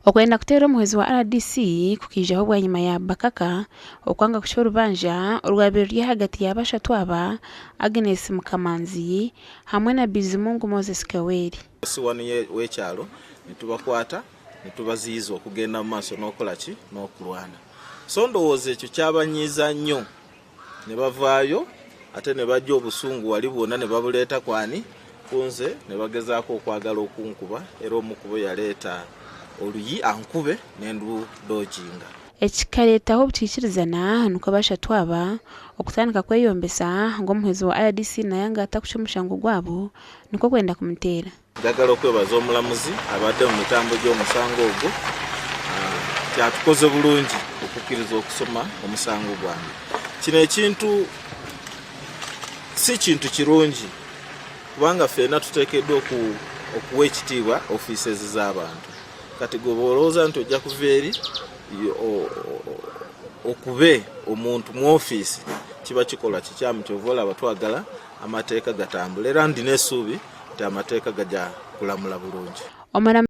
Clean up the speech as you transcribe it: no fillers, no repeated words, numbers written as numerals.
Okwenda kutera omuhwezi wa RDC kukijaho bwanyuma ya Bakaka okwanga kushora rubanja urwabiro rya hagati ya bashatu aba Agnes Mukamanzi hamwe na Bizimungu Moses Kaweri. Siwani wekyalo nitubakwata nitubaziiza okugenda mu maaso n'okolaki n'okulwana. So ndowooza ekyo kyabanyiiza nnyo ne bavaayo ate ne bajja obusungu wali bwonna ne babuleeta kwani kunze ne bagezaako okwagala okunkuba era omukubo yaleeta oluyi ankube n'endu dojinga. Ekikaleetaho obukikirizana nuko bashatu aba okutandika kweyombesa ng'omuhwezi wa RDC naye ng'atakusha omushango gwabo nuko kwenda kumuteera. Njagala okwebaza omulamuzi abadde mu mitambo gy'omusango ogwo kyatukoze bulungi okukkiriza okusoma omusango gwange. Kino ekintu si kintu kirungi kubanga ffenna tuteekeddwa okuwa ekitiibwa offices z'abantu. Kati gwe olowooza nti ojja kuva eri okube omuntu mu ofiisi kiba kikola kikyamu kyova olaba twagala amateeka gatambula era ndina essuubi nti amateeka gajja kulamula bulungi. Omwana